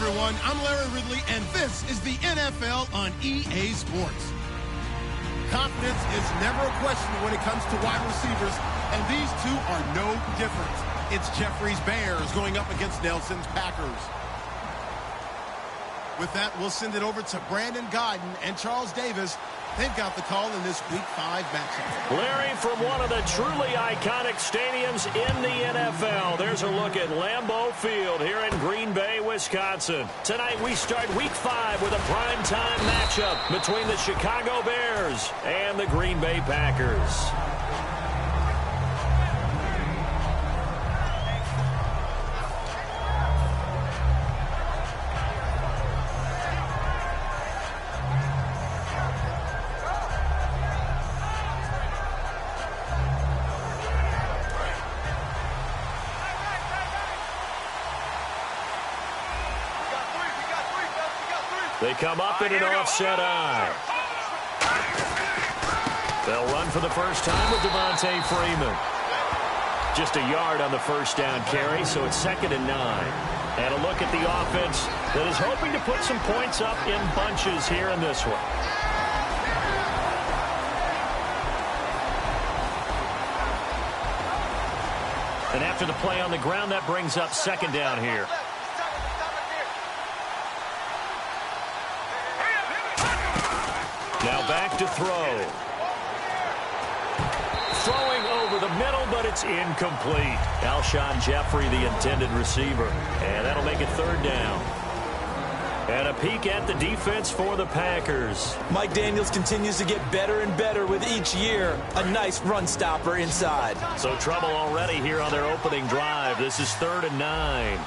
everyone. I'm Larry Ridley, and this is the NFL on EA Sports. Confidence is never a question when it comes to wide receivers, and these two are no different. It's Jeffrey's Bears going up against Nelson's Packers. With that, we'll send it over to Brandon Godden and Charles Davis. They've got the call in this Week 5 matchup. Larry, from one of the truly iconic stadiums in the NFL, there's a look at Lambeau Field here in Green Bay, Wisconsin. Tonight we start Week 5 with a primetime matchup between the Chicago Bears and the Green Bay Packers. They come up in an offset eye. They'll run for the first time with Devontae Freeman. Just a yard on the first down carry, so it's 2nd and 9. And a look at the offense that is hoping to put some points up in bunches here in this one. And after the play on the ground, that brings up second down here. Now back to throw. Throwing over the middle, but it's incomplete. Alshon Jeffrey, the intended receiver. And that'll make it third down. And a peek at the defense for the Packers. Mike Daniels continues to get better and better with each year. A nice run stopper inside. So trouble already here on their opening drive. This is 3rd and 9. Here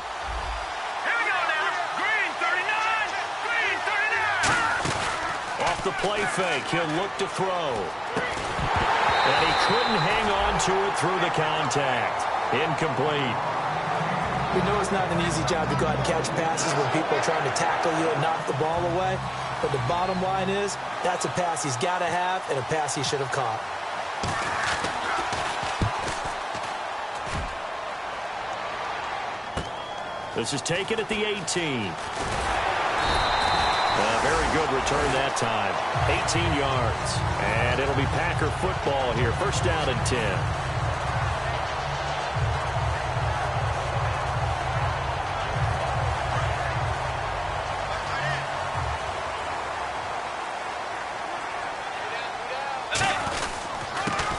we go now. Green 39. Green 39. Off the play fake, he'll look to throw. And he couldn't hang on to it through the contact. Incomplete. We know it's not an easy job to go out and catch passes when people are trying to tackle you and knock the ball away. But the bottom line is, that's a pass he's got to have and a pass he should have caught. This is taken at the 18. Very good return that time. 18 yards. And it'll be Packer football here. First down and 10.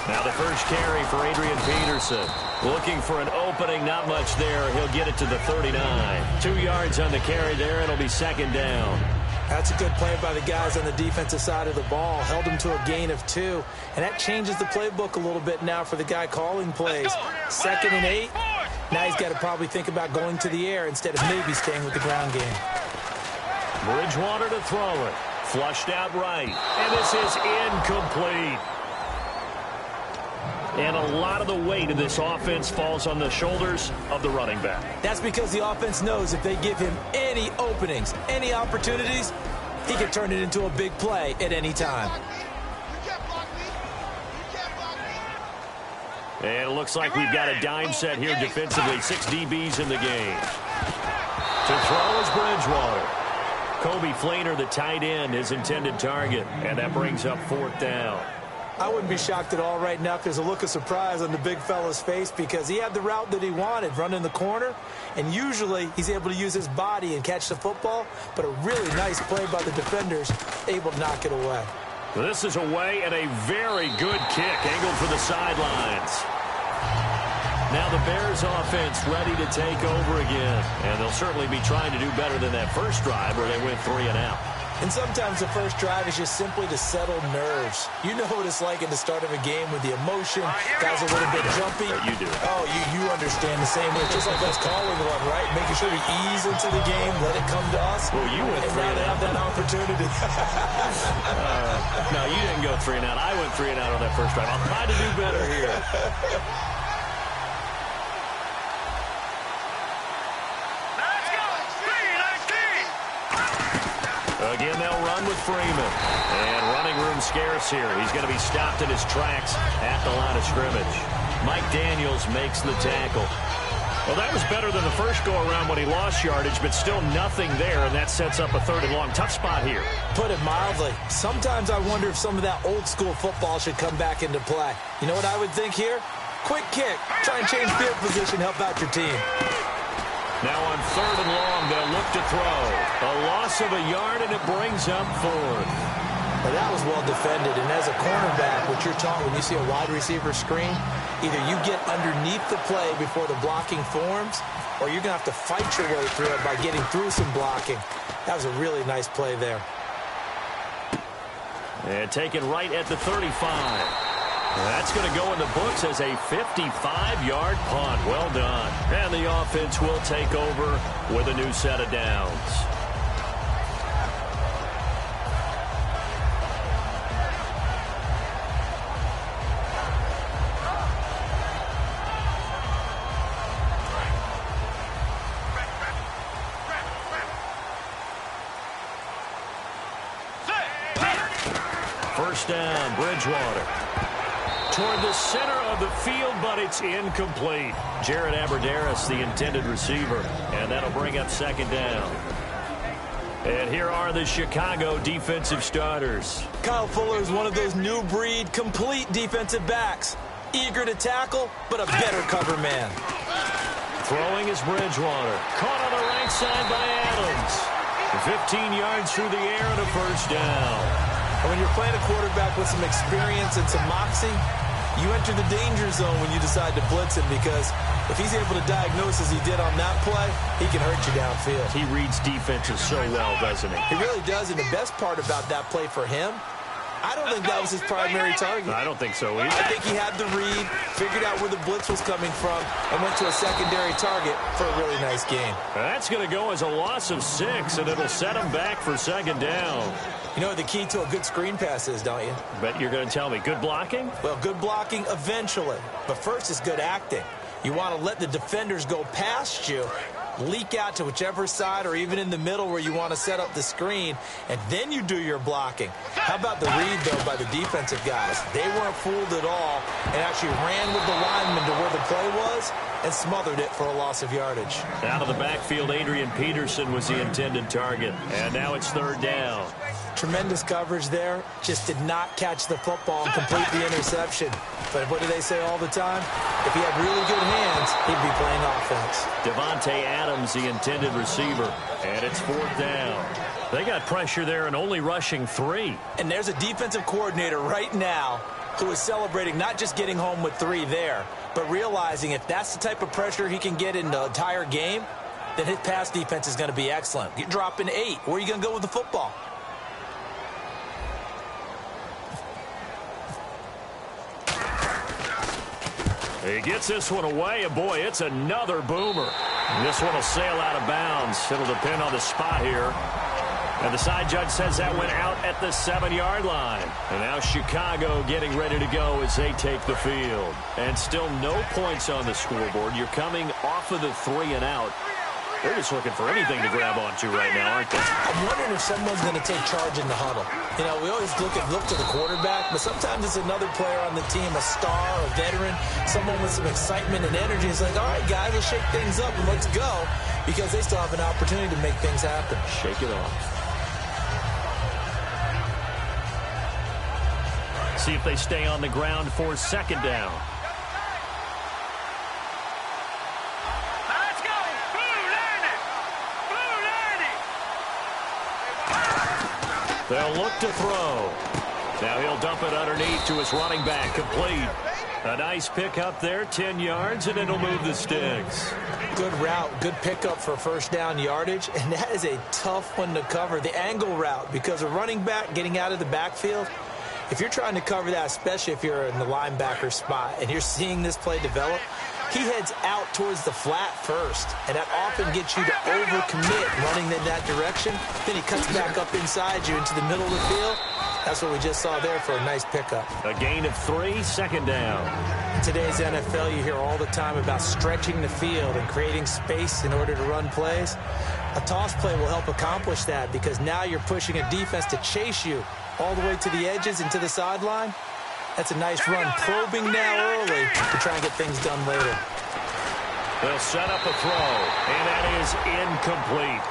Now the first carry for Adrian Peterson. Looking for an opening, not much there. He'll get it to the 39. 2 yards on the carry there. It'll be second down. That's a good play by the guys on the defensive side of the ball. Held him to a gain of 2. And that changes the playbook a little bit now for the guy calling plays. 2nd and 8. Now he's got to probably think about going to the air instead of maybe staying with the ground game. Bridgewater to throw it. Flushed out right. And this is incomplete. And a lot of the weight of this offense falls on the shoulders of the running back. That's because the offense knows if they give him any openings, any opportunities, he can turn it into a big play at any time. And it looks like we've got a dime set here defensively. 6 DBs in the game. To throw is Bridgewater. Kobe Fleener, the tight end, his intended target. And that brings up 4th down. I wouldn't be shocked at all right now if there's a look of surprise on the big fella's face because he had the route that he wanted, running the corner, and usually he's able to use his body and catch the football, but a really nice play by the defenders, able to knock it away. This is away and a very good kick, angled for the sidelines. Now the Bears offense ready to take over again, and they'll certainly be trying to do better than that first drive where they went 3 and out. And sometimes the first drive is just simply to settle nerves. You know what it's like at the start of a game with the emotion. Guys are a little bit jumpy. You do. Oh, you understand the same way. Just like us calling one, right? Making sure we ease into the game, let it come to us. Well, you went 3 and out. Have that opportunity. No, you didn't go 3 and out. I went 3 and out on that first drive. I'll try to do better here. Again, they'll run with Freeman. And running room scarce here. He's going to be stopped in his tracks at the line of scrimmage. Mike Daniels makes the tackle. Well, that was better than the first go-around when he lost yardage, but still nothing there, and that sets up a 3rd and long. Tough spot here. Put it mildly. Sometimes I wonder if some of that old-school football should come back into play. You know what I would think here? Quick kick. Try and change field position, help out your team. Now on 3rd and long, they'll look to throw. A loss of a yard, and it brings up 4th. Well, that was well defended, and as a cornerback, what you're taught when you see a wide receiver screen, either you get underneath the play before the blocking forms, or you're going to have to fight your way through it by getting through some blocking. That was a really nice play there. And taken right at the 35. That's going to go in the books as a 55-yard punt. Well done. And the offense will take over with a new set of downs. First down, Bridgewater. toward the center of the field, but it's incomplete. Jared Aberderis, the intended receiver, and that'll bring up second down. And here are the Chicago defensive starters. Kyle Fuller is one of those new breed, complete defensive backs. Eager to tackle, but a better cover man. Throwing is Bridgewater. Caught on the right side by Adams. 15 yards through the air and a first down. And when you're playing a quarterback with some experience and some moxie, you enter the danger zone when you decide to blitz him, because if he's able to diagnose as he did on that play, he can hurt you downfield. He reads defenses so well, doesn't he? He really does, and the best part about that play for him, I don't think that was his primary target. I don't think so either. I think he had the read, figured out where the blitz was coming from, and went to a secondary target for a really nice game. That's going to go as a loss of 6, and it'll set him back for second down. You know what the key to a good screen pass is, don't you? Bet you're going to tell me. Good blocking? Well, good blocking eventually. But first is good acting. You want to let the defenders go past you, leak out to whichever side or even in the middle where you want to set up the screen, and then you do your blocking. How about the read, though, by the defensive guys? They weren't fooled at all and actually ran with the lineman to where the play was and smothered it for a loss of yardage. Out of the backfield, Adrian Peterson was the intended target, and now it's third down. Tremendous coverage there. Just did not catch the football and complete the interception. But what do they say all the time? If he had really good hands, he'd be playing offense. Devontae Adams, the intended receiver, and it's fourth down. They got pressure there and only rushing 3. And there's a defensive coordinator right now who is celebrating not just getting home with 3 there, but realizing if that's the type of pressure he can get in the entire game, then his pass defense is going to be excellent. You're dropping 8. Where are you going to go with the football? He gets this one away, and boy, it's another boomer. This one will sail out of bounds. It'll depend on the spot here. And the side judge says that went out at the 7-yard line. And now Chicago getting ready to go as they take the field. And still no points on the scoreboard. You're coming off of the 3 and out. They're just looking for anything to grab onto right now, aren't they? I'm wondering if someone's going to take charge in the huddle. You know, we always look to the quarterback, but sometimes it's another player on the team, a star, a veteran, someone with some excitement and energy. It's like, all right, guys, let's shake things up and let's go, because they still have an opportunity to make things happen. Shake it off. See if they stay on the ground for second down. They'll look to throw. Now he'll dump it underneath to his running back, complete. A nice pickup there, 10 yards, and it'll move the sticks. Good route, good pickup for first down yardage, and that is a tough one to cover, the angle route, because a running back getting out of the backfield, if you're trying to cover that, especially if you're in the linebacker spot and you're seeing this play develop, he heads out towards the flat first, and that often gets you to overcommit running in that direction. Then he cuts back up inside you into the middle of the field. That's what we just saw there for a nice pickup. A gain of 3, second down. In today's NFL, you hear all the time about stretching the field and creating space in order to run plays. A toss play will help accomplish that, because now you're pushing a defense to chase you all the way to the edges and to the sideline. That's a nice run, probing now early to try and get things done later. They'll set up a throw, and that is incomplete.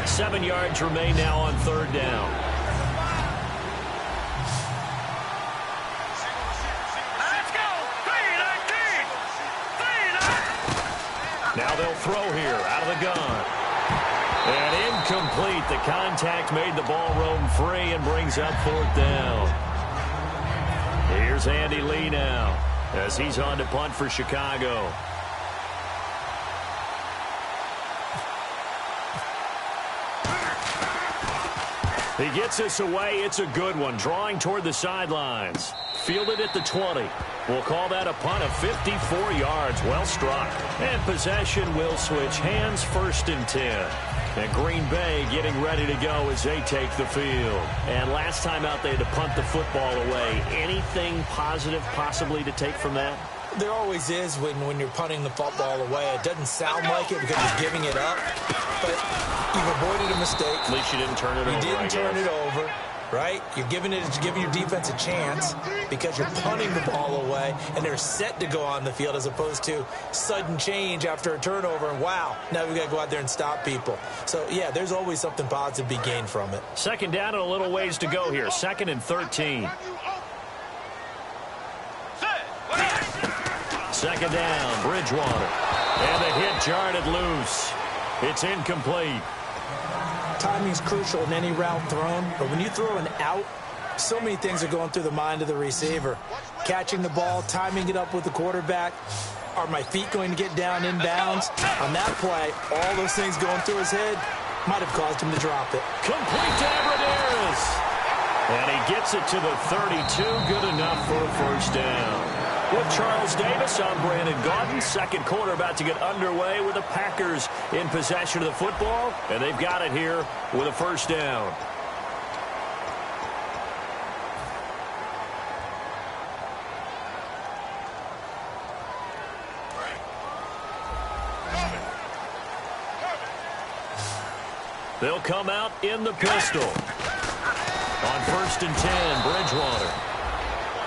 Seven yards remain now on third down. Now they'll throw here out of the gun. And incomplete. The contact made the ball roam free and brings up fourth down. Here's Andy Lee now as he's on to punt for Chicago. He gets this away. It's a good one. Drawing toward the sidelines. Fielded at the 20. We'll call that a punt of 54 yards. Well struck. And possession will switch hands, first and 10. And Green Bay getting ready to go as they take the field. And last time out, they had to punt the football away. Anything positive possibly to take from that? There always is when you're punting the football away. It doesn't sound like it because you're giving it up, but you've avoided a mistake. At least you didn't turn it over. You didn't turn it over, right? You're giving your defense a chance because you're punting the ball away, and they're set to go on the field as opposed to sudden change after a turnover, and wow, now we've got to go out there and stop people. So, yeah, there's always something positive to be gained from it. Second down and a little ways to go here. 2nd and 13. Second down, Bridgewater. And the hit jarred it loose. It's incomplete. Timing's crucial in any route thrown, but when you throw an out, so many things are going through the mind of the receiver. Catching the ball, timing it up with the quarterback. Are my feet going to get down inbounds? On that play, all those things going through his head might have caused him to drop it. Complete to Abradaris. And he gets it to the 32. Good enough for a first down. With Charles Davis, I'm Brandon Gaudin. Second quarter about to get underway with the Packers in possession of the football. And they've got it here with a first down. They'll come out in the pistol. On 1st and 10, Bridgewater.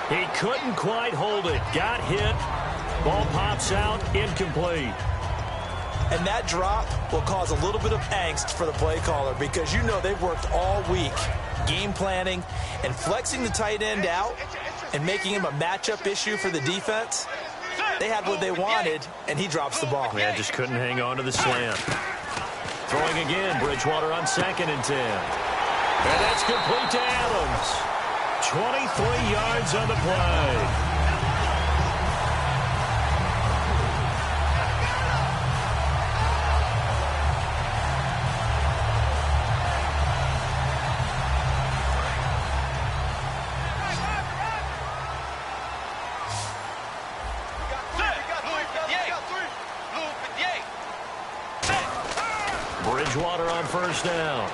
He couldn't quite hold it. Got hit. Ball pops out. Incomplete. And that drop will cause a little bit of angst for the play caller because you know they've worked all week game planning and flexing the tight end out and making him a matchup issue for the defense. They had what they wanted, and he drops the ball. Yeah, just couldn't hang on to the slant. Throwing again, Bridgewater on 2nd and 10. And that's complete to Adams. 23 yards on the play. Bridgewater on 1st down.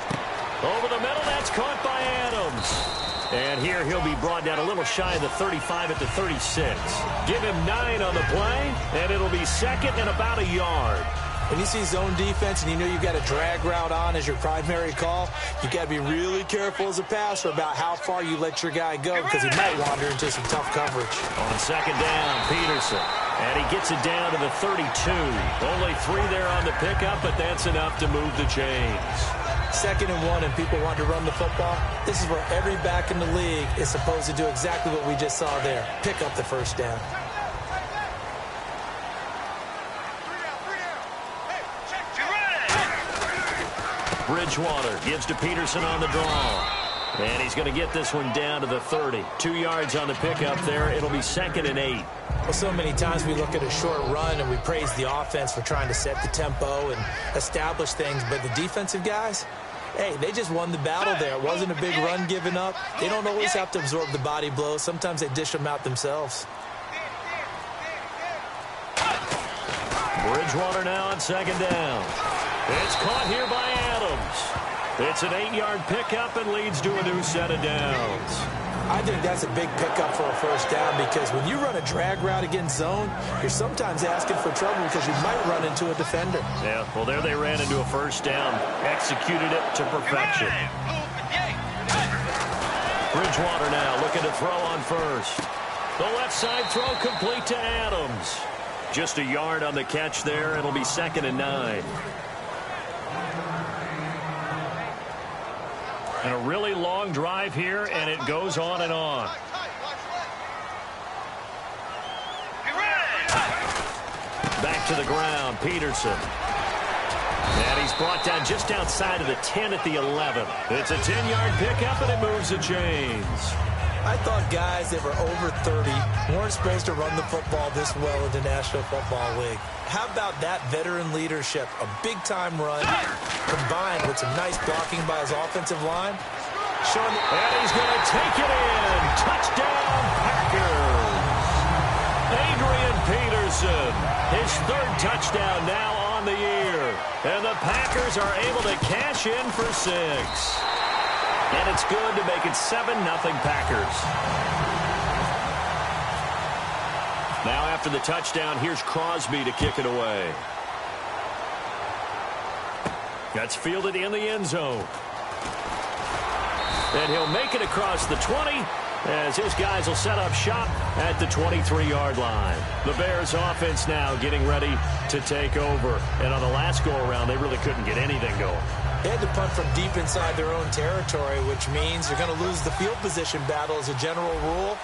Over the middle, that's caught by Adams. And here he'll be brought down a little shy of the 35 at the 36. Give him 9 on the play, and it'll be 2nd and about a yard. When you see zone defense and you know you've got a drag route on as your primary call, you've got to be really careful as a passer about how far you let your guy go because he might wander into some tough coverage. On 2nd down, Peterson. And he gets it down to the 32. Only 3 there on the pickup, but that's enough to move the chains. 2nd and 1 and people want to run the football. This is where every back in the league is supposed to do exactly what we just saw there. Pick up the first down. Bridgewater gives to Peterson on the draw. And he's going to get this one down to the 30. 2 yards on the pickup there. It'll be 2nd and 8. Well, so many times we look at a short run and we praise the offense for trying to set the tempo and establish things. But the defensive guys, hey, they just won the battle there. It wasn't a big run given up. They don't always have to absorb the body blows. Sometimes they dish them out themselves. Bridgewater now on 2nd down. It's caught here by Adams. It's an 8-yard pickup and leads to a new set of downs. I think that's a big pickup for a first down because when you run a drag route against zone, you're sometimes asking for trouble because you might run into a defender. Yeah, well, there they ran into a first down. Executed it to perfection. Bridgewater now looking to throw on 1st. The left side throw complete to Adams. Just a yard on the catch there. It'll be 2nd and 9. And a really long drive here, and it goes on and on. Back to the ground, Peterson. And he's brought down just outside of the 10 at the 11. It's a 10-yard pickup, and it moves the chains. I thought guys that were over 30 weren't supposed to run the football this well in the National Football League. How about that veteran leadership? A big-time run combined with some nice blocking by his offensive line. And he's going to take it in. Touchdown, Packers. Adrian Peterson, his 3rd touchdown now on the year. And the Packers are able to cash in for 6. And it's good to make it 7-0 Packers. Now after the touchdown, here's Crosby to kick it away. That's fielded in the end zone. And he'll make it across the 20 as his guys will set up shop at the 23-yard line. The Bears offense now getting ready to take over. And on the last go-around, they really couldn't get anything going. They had to punt from deep inside their own territory, which means they're going to lose the field position battle as a general rule.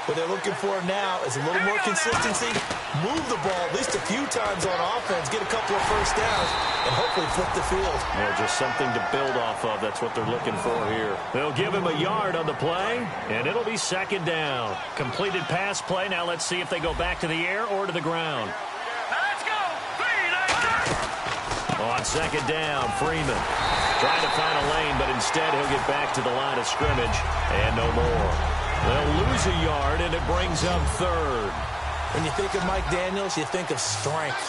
What they're looking for now is a little more consistency, move the ball at least a few times on offense, get a couple of first downs, and hopefully flip the field. Well, just something to build off of. That's what they're looking for here. They'll give him a yard on the play, and it'll be second down. Completed pass play. Now let's see if they go back to the air or to the ground. Let's go. On second down, Freeman trying to find a lane, but instead he'll get back to the line of scrimmage and no more. They'll lose a yard, and it brings up third. When you think of Mike Daniels, you think of strength.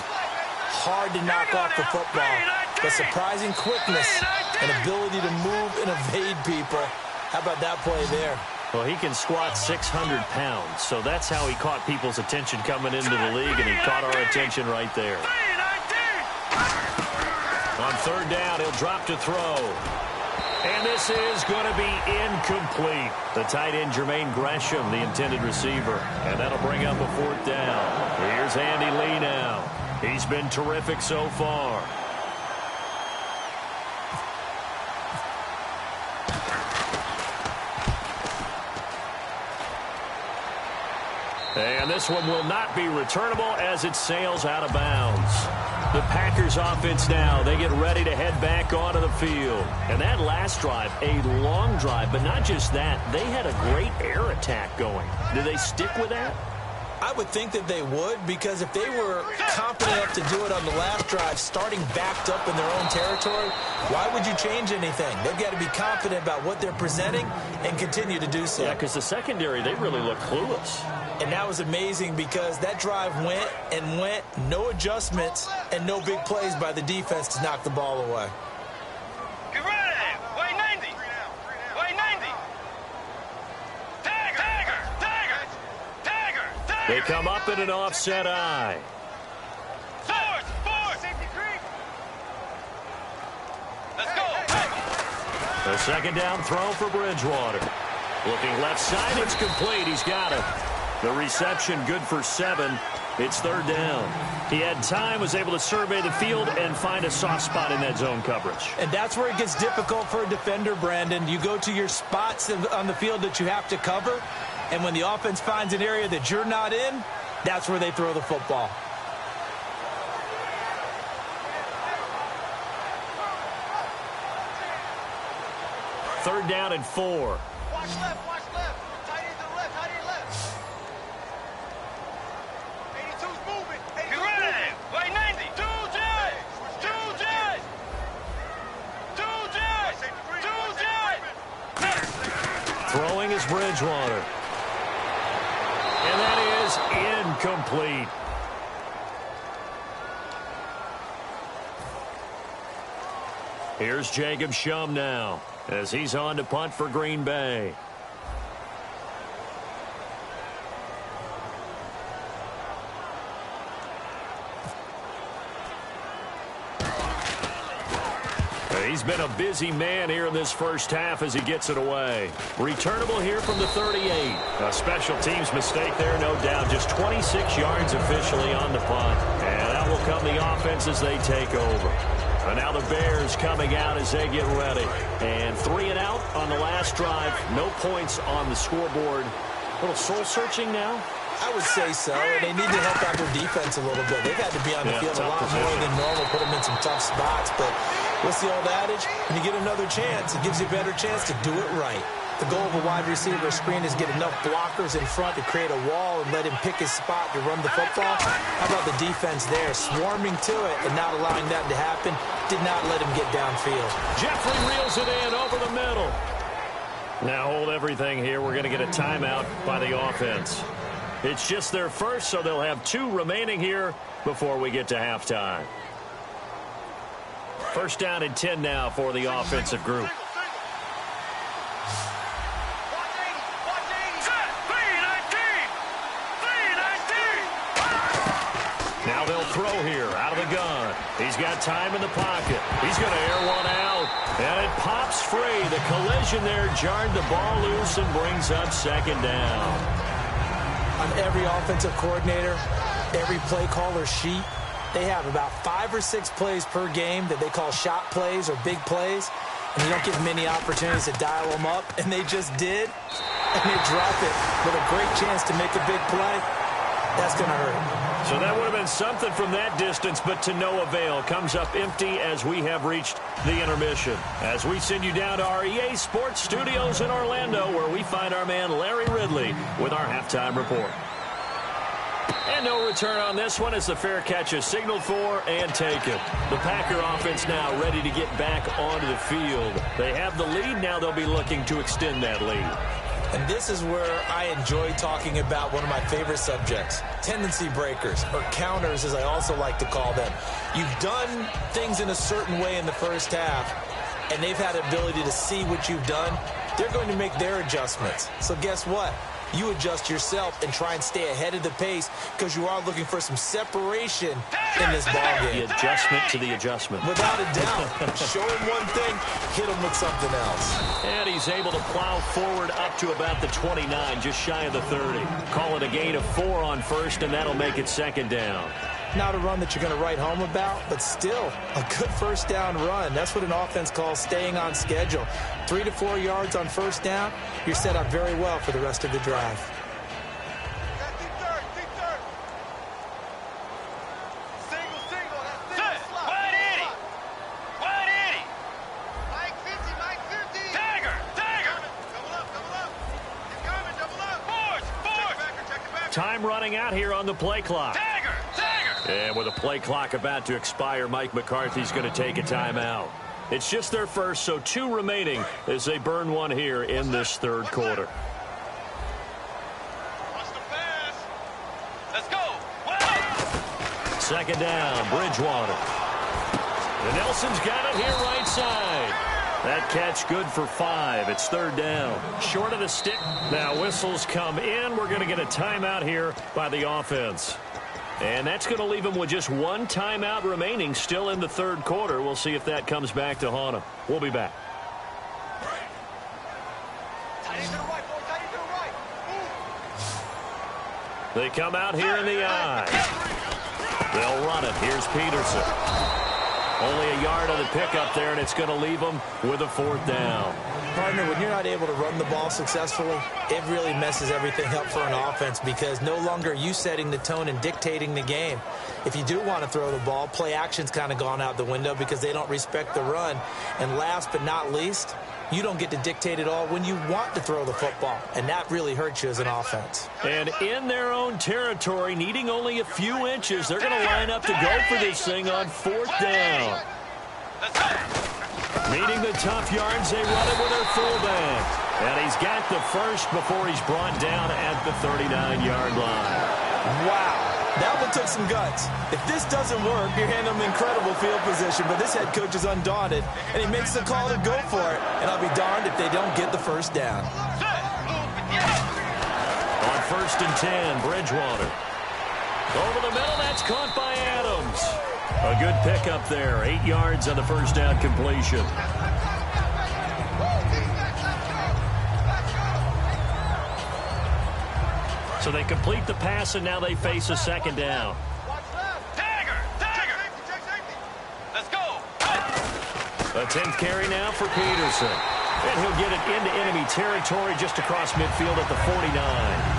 Hard to knock off the football, but surprising quickness and ability to move and evade people. How about that play there? Well, he can squat 600 pounds, so that's how he caught people's attention coming into the league, and he caught our attention right there. On third down, he'll drop to throw. And this is going to be incomplete. The tight end, Jermaine Gresham, the intended receiver. And that'll bring up a fourth down. Here's Andy Lee now. He's been terrific so far. And this one will not be returnable as it sails out of bounds. The Packers offense now, they get ready to head back onto the field. And that last drive, a long drive, but not just that. They had a great air attack going. Do they stick with that? I would think that they would, because if they were confident enough to do it on the last drive, starting backed up in their own territory, why would you change anything? They've got to be confident about what they're presenting and continue to do so. Yeah, because the secondary, they really look clueless. And that was amazing because that drive went and went, no adjustments, and no big plays by the defense to knock the ball away. Get ready. Wait 90. Wait 90. Tagger. They come up in an offset eye. Force. Let's go. The second down throw for Bridgewater. Looking left side, it's complete. He's got it. The reception good for 7. It's third down. He had time, was able to survey the field and find a soft spot in that zone coverage. And that's where it gets difficult for a defender, Brandon. You go to your spots on the field that you have to cover, and when the offense finds an area that you're not in, that's where they throw the football. Third down and 4. Watch left. Tight end to the left. 82's moving. Get ready. Wait 90. Two jet. Throwing is Bridgewater. And that is incomplete. Here's Jacob Shum now as he's on to punt for Green Bay. He's been a busy man here in this first half as he gets it away. Returnable here from the 38. A special teams mistake there, no doubt. Just 26 yards officially on the punt. And that will come the offense as they take over. And now the Bears coming out as they get ready. And 3 and out on the last drive. No points on the scoreboard. A little soul-searching now. I would say so, and they need to help out their defense a little bit. They've had to be on the field a lot more than normal, put them in some tough spots. But what's the old adage? When you get another chance, it gives you a better chance to do it right. The goal of a wide receiver screen is get enough blockers in front to create a wall and let him pick his spot to run the football. How about the defense there, swarming to it and not allowing that to happen? Did not let him get downfield. Jeffrey reels it in over the middle. Now hold everything here. We're going to get a timeout by the offense. It's just their first, so they'll have 2 remaining here before we get to halftime. First down and 10 now for the offensive group. throw here out of the gun. He's got time in the pocket. He's going to air one out. And it pops free. The collision there jarred the ball loose and brings up second down. On every offensive coordinator, every play caller sheet, they have about 5 or 6 plays per game that they call shot plays or big plays. And you don't get many opportunities to dial them up. And they just did. And they drop it with a great chance to make a big play. That's going to hurt. So that would have been something from that distance, but to no avail. Comes up empty as we have reached the intermission. As we send you down to our EA Sports Studios in Orlando, where we find our man Larry Ridley with our halftime report. And no return on this one as the fair catch is signaled for and taken. The Packer offense now ready to get back onto the field. They have the lead. Now they'll be looking to extend that lead. And this is where I enjoy talking about one of my favorite subjects, tendency breakers, or counters as I also like to call them. You've done things in a certain way in the first half, and they've had the ability to see what you've done. They're going to make their adjustments. So guess what? You adjust yourself and try and stay ahead of the pace because you are looking for some separation in this ballgame. The adjustment to the adjustment. Without a doubt. Show him one thing, hit him with something else. And he's able to plow forward up to about the 29, just shy of the 30. Call it a gain of 4 on first, and that'll make it second down. Not a run that you're going to write home about, but still a good first down run. That's what an offense calls staying on schedule. 3 to 4 yards on first down, you're set up very well for the rest of the drive. Time running out here on the play clock. And with the play clock about to expire, Mike McCarthy's going to take a timeout. It's just their first, so 2 remaining as they burn one here in this third quarter. Let's go. Second down, Bridgewater. And Nelson's got it here right side. That catch good for 5. It's third down. Short of the stick. Now whistles come in. We're going to get a timeout here by the offense. And that's going to leave him with just 1 timeout remaining still in the third quarter. We'll see if that comes back to haunt him. We'll be back. They come out here in the eye. They'll run it. Here's Peterson. Only a yard on the pickup there, and it's going to leave them with a 4th down. Partner, when you're not able to run the ball successfully, it really messes everything up for an offense because no longer are you setting the tone and dictating the game. If you do want to throw the ball, play action's kind of gone out the window because they don't respect the run. And last but not least, you don't get to dictate it all when you want to throw the football, and that really hurts you as an offense. And in their own territory, needing only a few inches, they're going to line up to go for this thing on 4th down. Needing the tough yards, they run it with their fullback. And he's got the first before he's brought down at the 39-yard line. Wow. That one took some guts. If this doesn't work, you're handing them incredible field position, but this head coach is undaunted, and he makes the call to go for it, and I'll be darned if they don't get the first down. On 1st and 10, Bridgewater. Over the middle, that's caught by Adams. A good pickup there, 8 yards on the first down completion. So they complete the pass, and now they face a second down. Let's go. A 10th carry now for Peterson. And he'll get it into enemy territory just across midfield at the 49.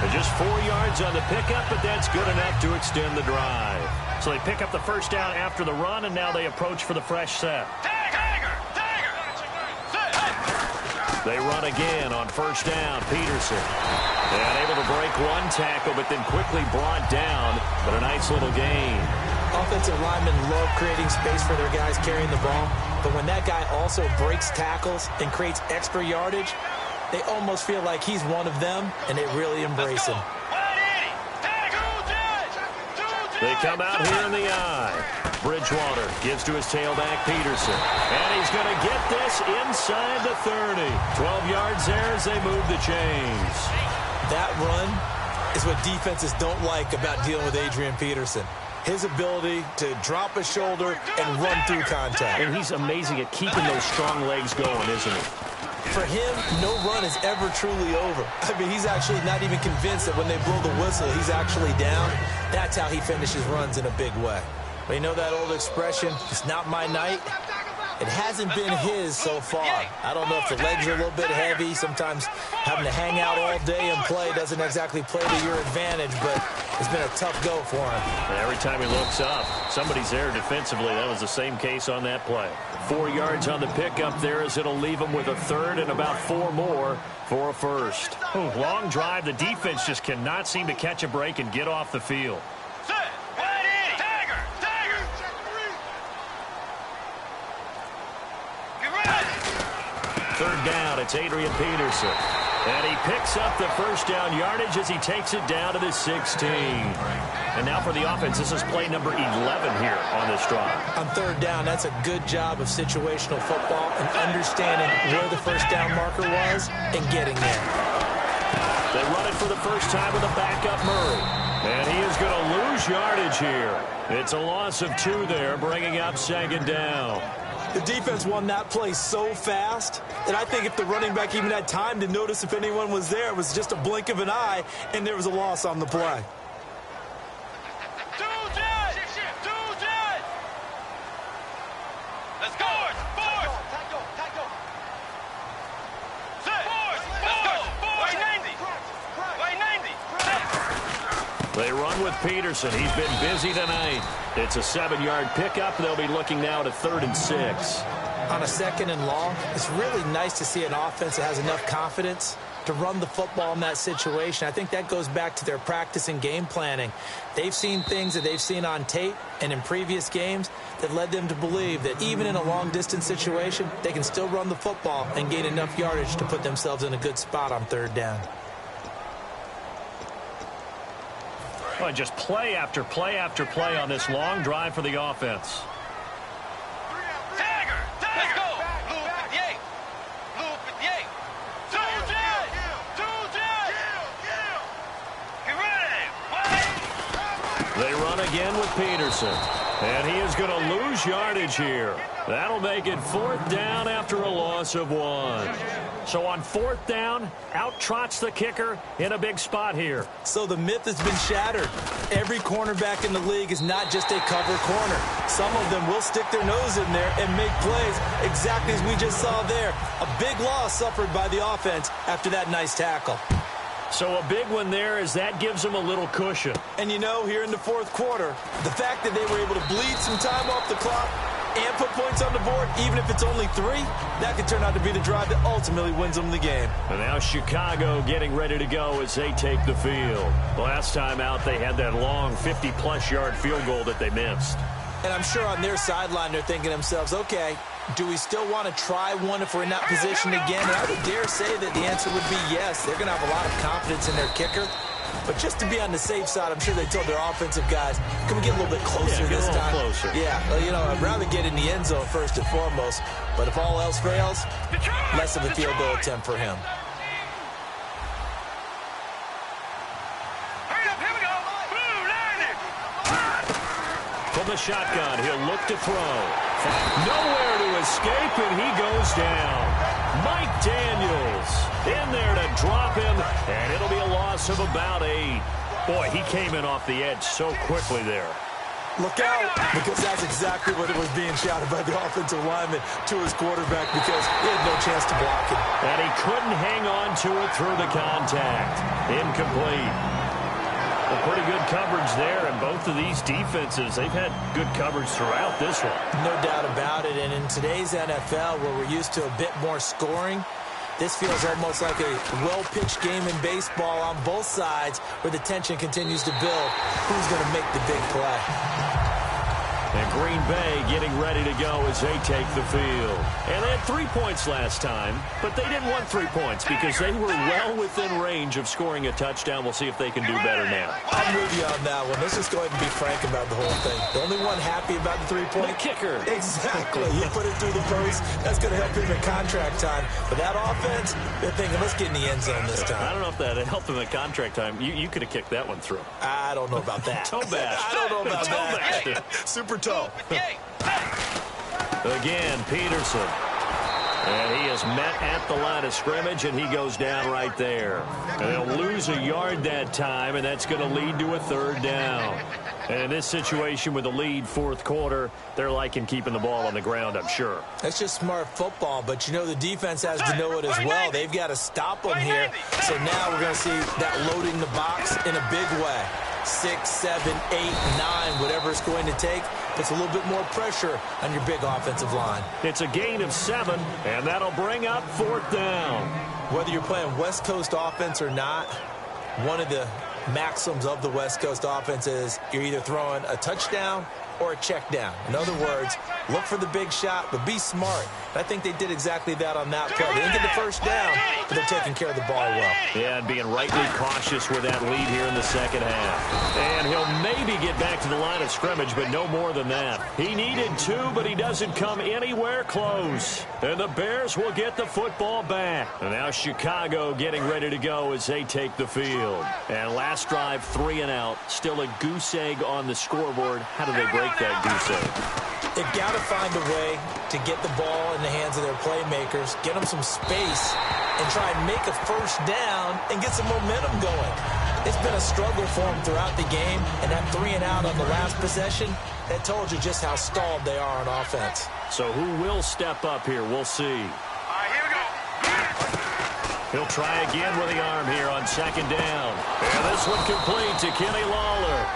And just 4 yards on the pickup, but that's good enough to extend the drive. So they pick up the first down after the run, and now they approach for the fresh set. They run again on first down. Peterson. And able to break 1 tackle, but then quickly brought down. But a nice little gain. Offensive linemen love creating space for their guys carrying the ball. But when that guy also breaks tackles and creates extra yardage, they almost feel like he's one of them, and they really embrace him. They come out here in the eye. Bridgewater gives to his tailback, Peterson. And he's going to get this inside the 30. 12 yards there as they move the chains. That run is what defenses don't like about dealing with Adrian Peterson. his ability to drop a shoulder and run through contact. And he's amazing at keeping those strong legs going, isn't he? For him, no run is ever truly over. I mean, he's actually not even convinced that when they blow the whistle, he's actually down. That's how he finishes runs in a big way. But you know that old expression, it's not my night? It hasn't been his so far. I don't know if the legs are a little bit heavy. Sometimes having to hang out all day and play doesn't exactly play to your advantage, but it's been a tough go for him. And every time he looks up, somebody's there defensively. That was the same case on that play. 4 yards on the pickup there as it'll leave him with a third and about 4 more for a first. Ooh, long drive. The defense just cannot seem to catch a break and get off the field. Third down, it's Adrian Peterson. And he picks up the first down yardage as he takes it down to the 16. And now for the offense, this is play number 11 here on this drive. On third down, that's a good job of situational football and understanding where the first down marker was and getting there. They run it for the first time with a backup Murray. And he is going to lose yardage here. It's a loss of 2 there, bringing up second down. The defense won that play so fast that I think if the running back even had time to notice if anyone was there, it was just a blink of an eye, and there was a loss on the play. Let's go! They run with Peterson. He's been busy tonight. It's a 7-yard pickup. They'll be looking now to 3rd and 6. On a 2nd and long, it's really nice to see an offense that has enough confidence to run the football in that situation. I think that goes back to their practice and game planning. They've seen things that they've seen on tape and in previous games that led them to believe that even in a long-distance situation, they can still run the football and gain enough yardage to put themselves in a good spot on 3rd down. Well, just play after play after play on this long drive for the offense. Let's go! Blue 58. Blue 58. Get ready. They run again with Peterson. And he is going to lose yardage here. That'll make it 4th down after a loss of 1. So on 4th down, out trots the kicker in a big spot here. So the myth has been shattered. Every cornerback in the league is not just a cover corner. Some of them will stick their nose in there and make plays exactly as we just saw there. A big loss suffered by the offense after that nice tackle. So a big one there as that gives them a little cushion. And you know, here in the 4th quarter, the fact that they were able to bleed some time off the clock and put points on the board, even if it's only 3, that could turn out to be the drive that ultimately wins them the game. And now Chicago getting ready to go as they take the field. Last time out, they had that long 50-plus yard field goal that they missed. And I'm sure on their sideline, they're thinking to themselves, okay, do we still want to try one if we're in that position again? And I would dare say that the answer would be yes. They're going to have a lot of confidence in their kicker. But just to be on the safe side, I'm sure they told their offensive guys, can we get a little bit closer this time? Closer. Yeah, well, you know, I'd rather get in the end zone first and foremost. But if all else fails, less of a field goal attempt for him. From the shotgun, he'll look to throw. Nowhere to escape, and he goes down. Mike Daniels in there to drop him, and it'll be a loss of about 8. Boy, he came in off the edge so quickly there. Look out, because that's exactly what it was being shouted by the offensive lineman to his quarterback because he had no chance to block it. And he couldn't hang on to it through the contact. Incomplete. Well, pretty good coverage there, and both of these defenses, they've had good coverage throughout this one. No doubt about it, and in today's NFL, where we're used to a bit more scoring, this feels almost like a well-pitched game in baseball on both sides where the tension continues to build. Who's going to make the big play? And Green Bay getting ready to go as they take the field. And they had 3 points last time, but they didn't want 3 points because they were well within range of scoring a touchdown. We'll see if they can do better now. I'm with you on that one. Let's just go ahead and be frank about the whole thing. The only one happy about the 3-point? The kicker. Exactly. You put it through the post. That's going to help him in contract time. But that offense, they're thinking, let's get in the end zone this time. I don't know if that helped him in contract time. You could have kicked that one through. I don't know about that. Toe bash. I don't know about Toe that. bash. Super toe. Again, Peterson. And he is met at the line of scrimmage, and he goes down right there. And they'll lose a yard that time, and that's going to lead to a 3rd down. And in this situation with the lead, 4th quarter, they're liking keeping the ball on the ground, I'm sure. That's just smart football, but you know the defense has to know it as well. They've got to stop them here. So now we're going to see that loading the box in a big way. 6, 7, 8, 9, whatever it's going to take. Puts a little bit more pressure on your big offensive line. It's a gain of 7, and that'll bring up 4th down. Whether you're playing West Coast offense or not, one of the maxims of the West Coast offense is you're either throwing a touchdown or a check down. In other words, look for the big shot, but be smart. I think they did exactly that on that play. They didn't get the first down, but they're taking care of the ball well. Yeah, and being rightly cautious with that lead here in the second half. And he'll maybe get back to the line of scrimmage, but no more than that. He needed 2, but he doesn't come anywhere close. And the Bears will get the football back. And now Chicago getting ready to go as they take the field. And last drive, 3 and out. Still a goose egg on the scoreboard. How do they break that goose egg? They've got to find a way to get the ball in the hands of their playmakers, get them some space, and try and make a first down and get some momentum going. It's been a struggle for them throughout the game, and that 3 and out on the last possession, that told you just how stalled they are on offense. So who will step up here? We'll see. All right, here we go. He'll try again with the arm here on 2nd down. And this one complete to Kenny Lawler.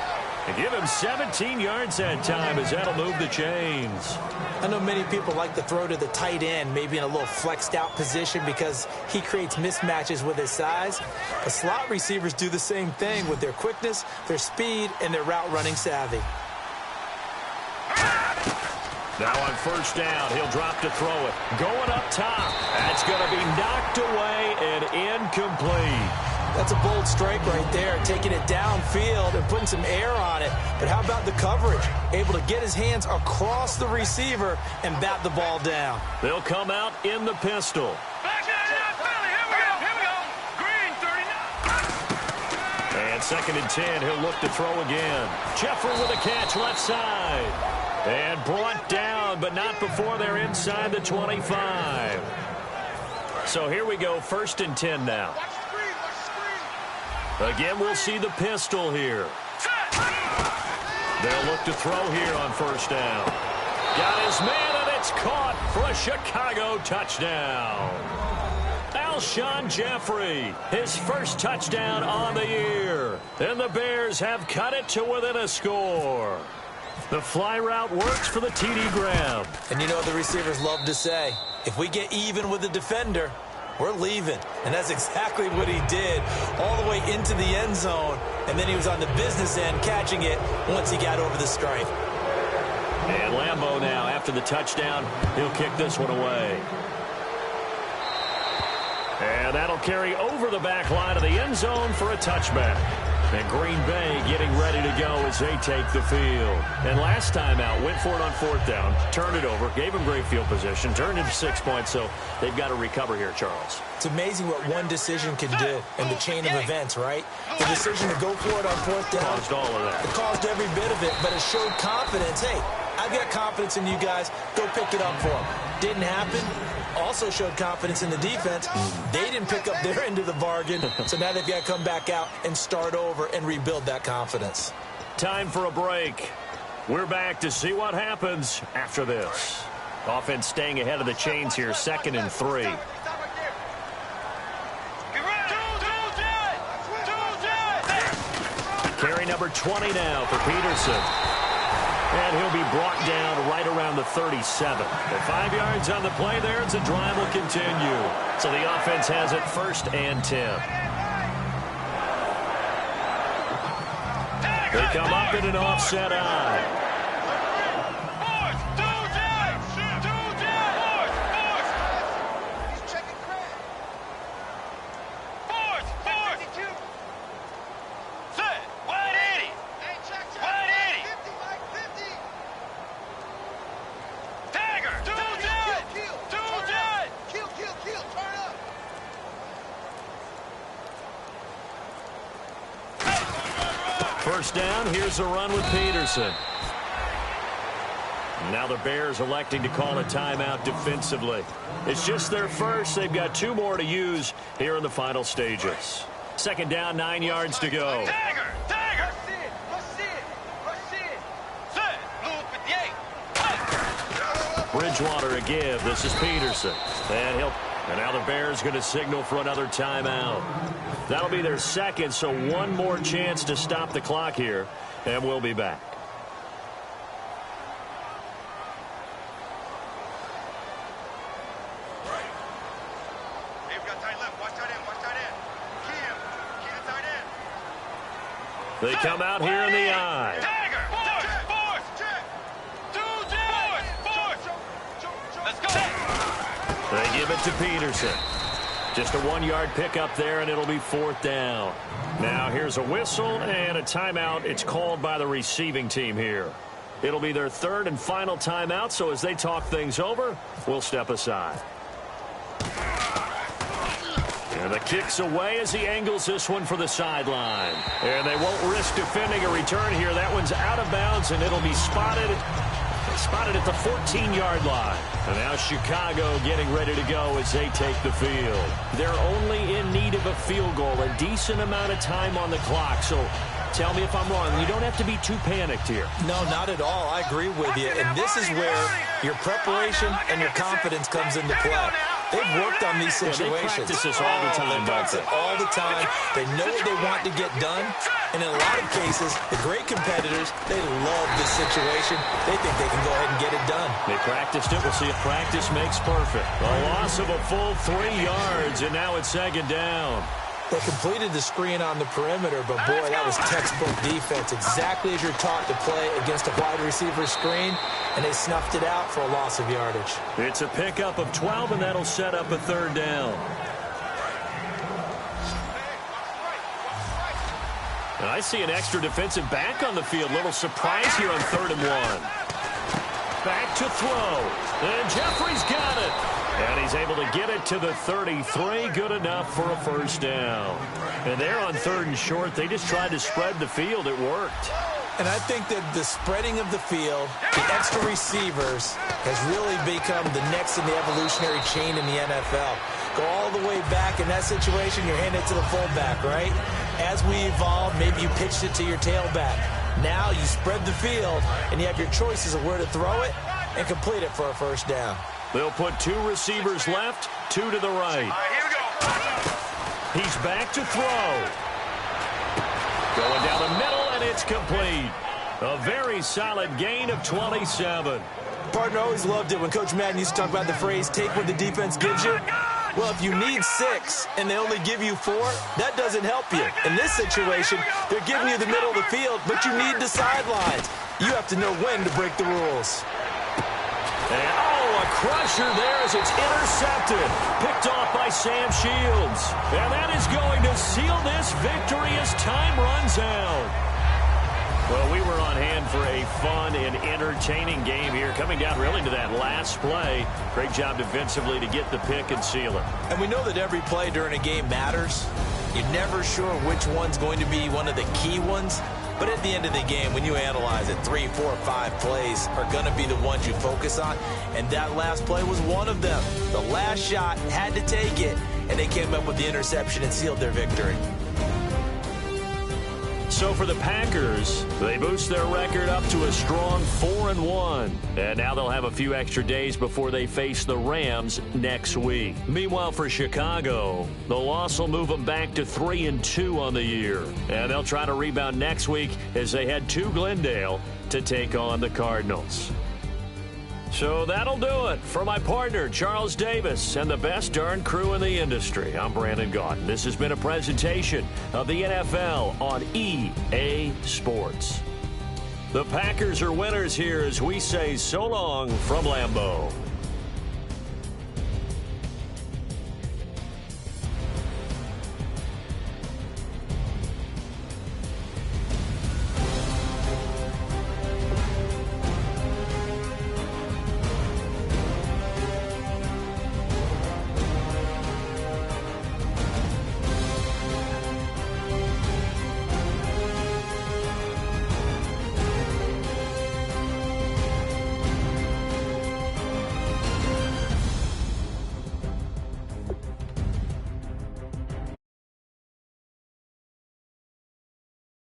And give him 17 yards that time as that'll move the chains. I know many people like to throw to the tight end, maybe in a little flexed out position because he creates mismatches with his size. But slot receivers do the same thing with their quickness, their speed, and their route running savvy. Now on 1st down, he'll drop to throw it. Going up top. That's going to be knocked away and incomplete. That's a bold strike right there, taking it downfield and putting some air on it. But how about the coverage? Able to get his hands across the receiver and bat the ball down. They'll come out in the pistol. Back to the Philly. Here we go. Green, 39. And 2nd and 10, he'll look to throw again. Jeffrey with a catch left side. And brought down, but not before they're inside the 25. So here we go, 1st and 10 now. Again, we'll see the pistol here. They'll look to throw here on 1st down. Got his man, and it's caught for a Chicago touchdown. Alshon Jeffrey, his first touchdown on the year. And the Bears have cut it to within a score. The fly route works for the TD grab. And you know what the receivers love to say? If we get even with the defender, we're leaving. And that's exactly what he did all the way into the end zone. And then he was on the business end catching it once he got over the stripe. And Lambeau now, after the touchdown, he'll kick this one away. And that'll carry over the back line of the end zone for a touchback. And Green Bay getting ready to go as they take the field. And last time out, went for it on 4th down, turned it over, gave them great field position, turned it to 6 points, so they've got to recover here, Charles. It's amazing what one decision can do in the chain of events, right? The decision to go for it on 4th down Caused all of that. It caused every bit of it, but it showed confidence. Hey, I've got confidence in you guys. Go pick it up for them. Didn't happen. Also showed confidence in the defense. They didn't pick up their end of the bargain, so now they've got to come back out and start over and rebuild that confidence. Time for a break. We're back to see what happens after this. Offense staying ahead of the chains here, 2nd and 3. Carry number 20 now for Peterson. And he'll be brought down right around the 37. At 5 yards on the play there, and the drive will continue. So the offense has it 1st and 10. They come up in an offset eye. First down, here's a run with Peterson. Now the Bears electing to call a timeout defensively. It's just their first. They've got 2 more to use here in the final stages. Second down, 9 yards to go. Dagger! Rush in! Set! Blue 58! Bridgewater a give. This is Peterson. And now the Bears going to signal for another timeout. That'll be their second, so one more chance to stop the clock here, and we'll be back. They come out here in the eye. Let's go. They give it to Peterson. Just a 1-yard pickup there, and it'll be 4th down. Now here's a whistle and a timeout. It's called by the receiving team here. It'll be their 3rd and final timeout, so as they talk things over, we'll step aside. And the kick's away as he angles this one for the sideline. And they won't risk defending a return here. That one's out of bounds, and it'll be spotted at the 14-yard line. And now Chicago getting ready to go as they take the field. They're only in need of a field goal, a decent amount of time on the clock. So tell me if I'm wrong. You don't have to be too panicked here. No, not at all. I agree with you. And this is where your preparation and your confidence comes into play. They've worked on these situations. They practice this all the time. They practice it all the time. They know what they want to get done. And in a lot of cases, the great competitors, they love this situation. They think they can go ahead and get it done. They practiced it. We'll see if practice makes perfect. A loss of a full 3 yards, and now it's 2nd down. They completed the screen on the perimeter, but boy, that was textbook defense. Exactly as you're taught to play against a wide receiver screen, and they snuffed it out for a loss of yardage. It's a pickup of 12, and that'll set up a 3rd down. And I see an extra defensive back on the field. Little surprise here on 3rd and 1. Back to throw, and Jeffrey's got it. And he's able to get it to the 33. Good enough for a 1st down. And they're on 3rd and short. They just tried to spread the field. It worked. And I think that the spreading of the field, the extra receivers, has really become the next in the evolutionary chain in the NFL. Go all the way back in that situation, you're handing it to the fullback, right? As we evolve, maybe you pitched it to your tailback. Now you spread the field, and you have your choices of where to throw it and complete it for a 1st down. They'll put 2 receivers left, 2 to the right. All right, here we go. He's back to throw. Going down the middle, and it's complete. A very solid gain of 27. Partner, always loved it when Coach Madden used to talk about the phrase, take what the defense gives you. Well, if you need 6 and they only give you 4, that doesn't help you. In this situation, they're giving you the middle of the field, but you need the sidelines. You have to know when to break the rules. And, a crusher there as it's intercepted. Picked off by Sam Shields. And that is going to seal this victory as time runs out. Well, we were on hand for a fun and entertaining game here, coming down really to that last play. Great job defensively to get the pick and seal it. And we know that every play during a game matters. You're never sure which one's going to be one of the key ones. But at the end of the game, when you analyze it, 3, 4, 5 plays are going to be the ones you focus on. And that last play was one of them. The last shot had to take it, and they came up with the interception and sealed their victory. So for the Packers, they boost their record up to a strong 4-1. And now they'll have a few extra days before they face the Rams next week. Meanwhile, for Chicago, the loss will move them back to 3-2 on the year. And they'll try to rebound next week as they head to Glendale to take on the Cardinals. So that'll do it. For my partner, Charles Davis, and the best darn crew in the industry, I'm Brandon Gaudin. This has been a presentation of the NFL on EA Sports. The Packers are winners here as we say so long from Lambeau.